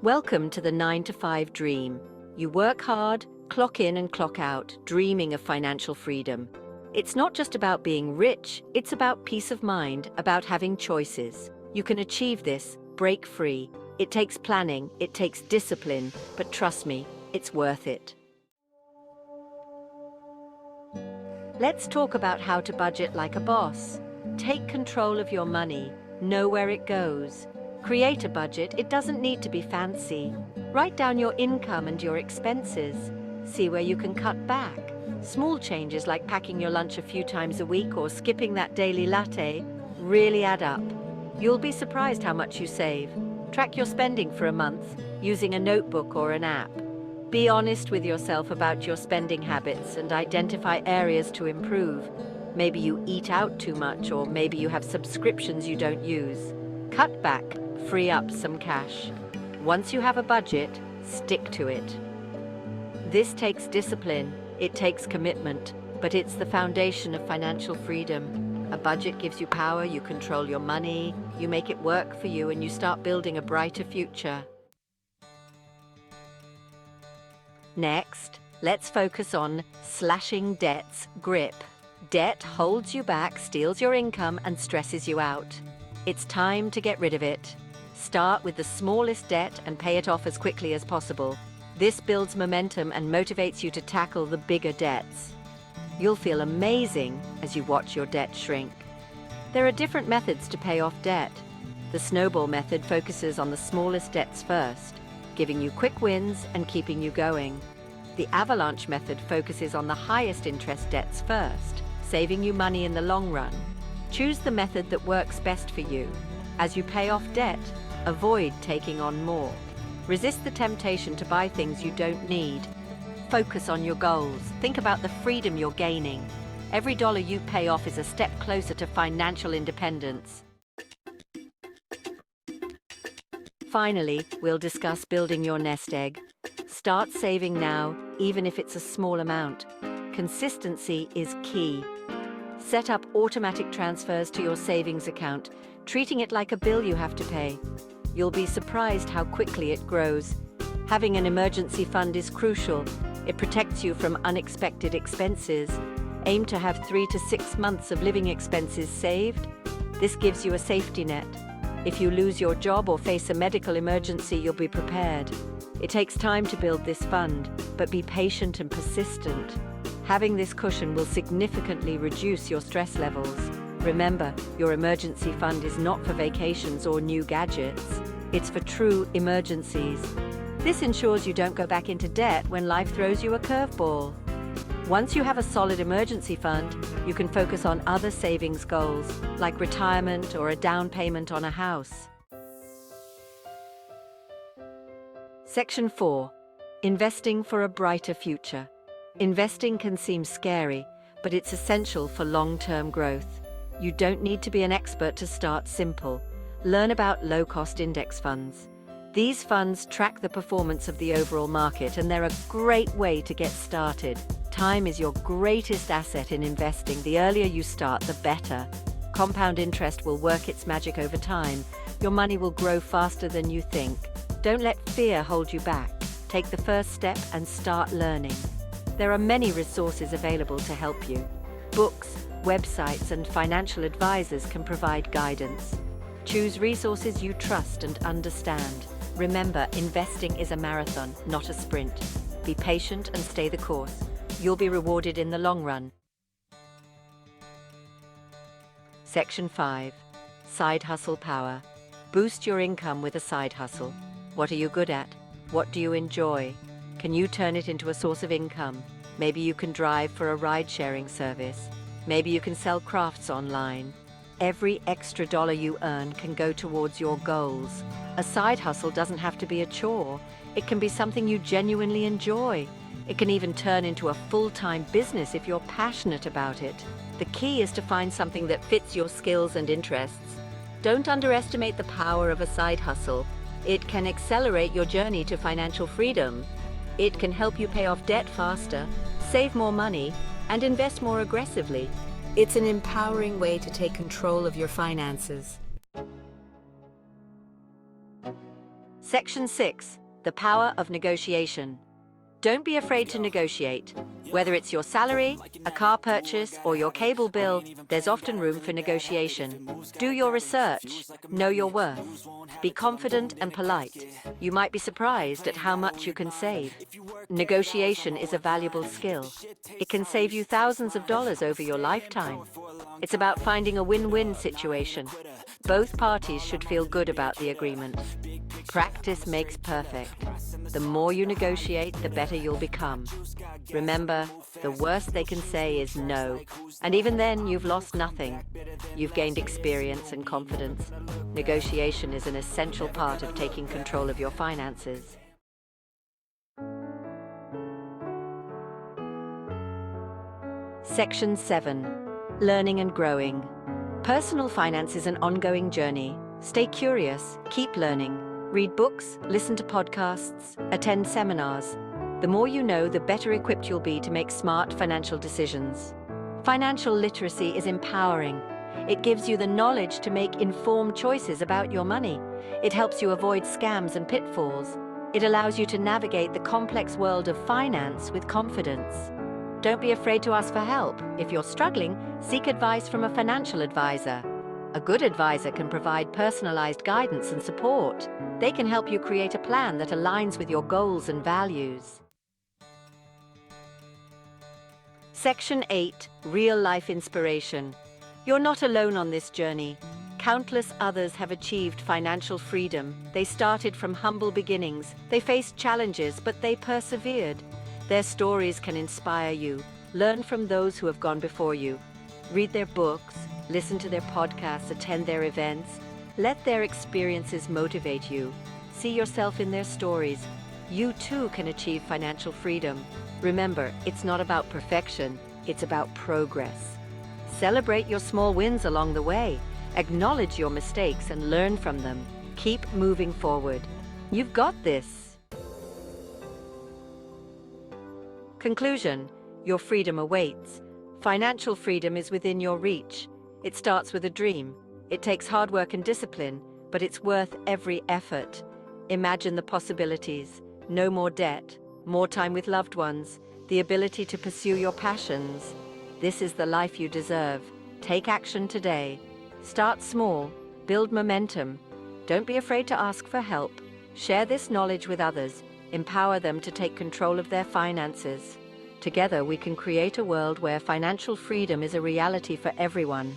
Welcome to the 9 to 5 dream. You work hard, clock in and clock out, dreaming of financial freedom. It's not just about being rich, it's about peace of mind, about having choices. You can achieve this, break free. It takes planning, it takes discipline, but trust me, it's worth it. Let's talk about how to budget like a boss. Take control of your money, know where it goes. Create a budget, it doesn't need to be fancy. Write down your income and your expenses. See where you can cut back. Small changes like packing your lunch a few times a week or skipping that daily latte really add up. You'll be surprised how much you save. Track your spending for a month using a notebook or an app. Be honest with yourself about your spending habits and identify areas to improve. Maybe you eat out too much, or maybe you have subscriptions you don't use. Cut back, free up some cash. Once you have a budget, stick to it. This takes discipline, it takes commitment, but it's the foundation of financial freedom. A budget gives you power, you control your money, you make it work for you, and you start building a brighter future. Next, let's focus on slashing debt's grip. Debt holds you back, steals your income, and stresses you out. It's time to get rid of it. Start with the smallest debt and pay it off as quickly as possible. This builds momentum and motivates you to tackle the bigger debts. You'll feel amazing as you watch your debt shrink. There are different methods to pay off debt. The snowball method focuses on the smallest debts first, giving you quick wins and keeping you going. The avalanche method focuses on the highest interest debts first, saving you money in the long run. Choose the method that works best for you. As you pay off debt, avoid taking on more. Resist the temptation to buy things you don't need. Focus on your goals. Think about the freedom you're gaining. Every dollar you pay off is a step closer to financial independence. Finally, we'll discuss building your nest egg. Start saving now, even if it's a small amount. Consistency is key. Set up automatic transfers to your savings account, treating it like a bill you have to pay. You'll be surprised how quickly it grows. Having an emergency fund is crucial. It protects you from unexpected expenses. Aim to have 3 to 6 months of living expenses saved. This gives you a safety net. If you lose your job or face a medical emergency, you'll be prepared. It takes time to build this fund, but be patient and persistent. Having this cushion will significantly reduce your stress levels. Remember, your emergency fund is not for vacations or new gadgets. It's for true emergencies. This ensures you don't go back into debt when life throws you a curveball. Once you have a solid emergency fund, you can focus on other savings goals, like retirement or a down payment on a house. Section 4. Investing for a brighter future. Investing can seem scary, but it's essential for long-term growth. You don't need to be an expert to start simple. Learn about low-cost index funds. These funds track the performance of the overall market, and they're a great way to get started. Time is your greatest asset in investing. The earlier you start, the better. Compound interest will work its magic over time. Your money will grow faster than you think. Don't let fear hold you back. Take the first step and start learning. There are many resources available to help you. Books, websites, and financial advisors can provide guidance. Choose resources you trust and understand. Remember, investing is a marathon, not a sprint. Be patient and stay the course. You'll be rewarded in the long run. Section 5. Side hustle power. Boost your income with a side hustle. What are you good at? What do you enjoy? Can you turn it into a source of income? Maybe you can drive for a ride-sharing service. Maybe you can sell crafts online. Every extra dollar you earn can go towards your goals. A side hustle doesn't have to be a chore. It can be something you genuinely enjoy. It can even turn into a full-time business if you're passionate about it. The key is to find something that fits your skills and interests. Don't underestimate the power of a side hustle. It can accelerate your journey to financial freedom. It can help you pay off debt faster, save more money, and invest more aggressively. It's an empowering way to take control of your finances. Section 6. The power of negotiation. Don't be afraid to negotiate. Whether it's your salary, a car purchase, or your cable bill, there's often room for negotiation. Do your research. Know your worth. Be confident and polite. You might be surprised at how much you can save. Negotiation is a valuable skill. It can save you thousands of dollars over your lifetime. It's about finding a win-win situation. Both parties should feel good about the agreement. Practice makes perfect. The more you negotiate, the better you'll become. Remember, the worst they can say is no, and even then you've lost nothing. You've gained experience and confidence. Negotiation is an essential part of taking control of your finances. Section 7. Learning and growing. Personal finance is an ongoing journey. Stay curious, keep learning. Read books, listen to podcasts, attend seminars. The more you know, the better equipped you'll be to make smart financial decisions. Financial literacy is empowering. It gives you the knowledge to make informed choices about your money. It helps you avoid scams and pitfalls. It allows you to navigate the complex world of finance with confidence. Don't be afraid to ask for help. If you're struggling, seek advice from a financial advisor. A good advisor can provide personalized guidance and support. They can help you create a plan that aligns with your goals and values. Section 8. Real-life inspiration. You're not alone on this journey. Countless others have achieved financial freedom. They started from humble beginnings. They faced challenges, but they persevered. Their stories can inspire you. Learn from those who have gone before you. Read their books, listen to their podcasts, attend their events. Let their experiences motivate you. See yourself in their stories. You too can achieve financial freedom. Remember, it's not about perfection, it's about progress. Celebrate your small wins along the way. Acknowledge your mistakes and learn from them. Keep moving forward. You've got this. Conclusion: your freedom awaits. Financial freedom is within your reach. It starts with a dream. It takes hard work and discipline, but it's worth every effort. Imagine the possibilities. No more debt, more time with loved ones, the ability to pursue your passions. This is the life you deserve. Take action today. Start small. Build momentum. Don't be afraid to ask for help. Share this knowledge with others. Empower them to take control of their finances. Together, we can create a world where financial freedom is a reality for everyone.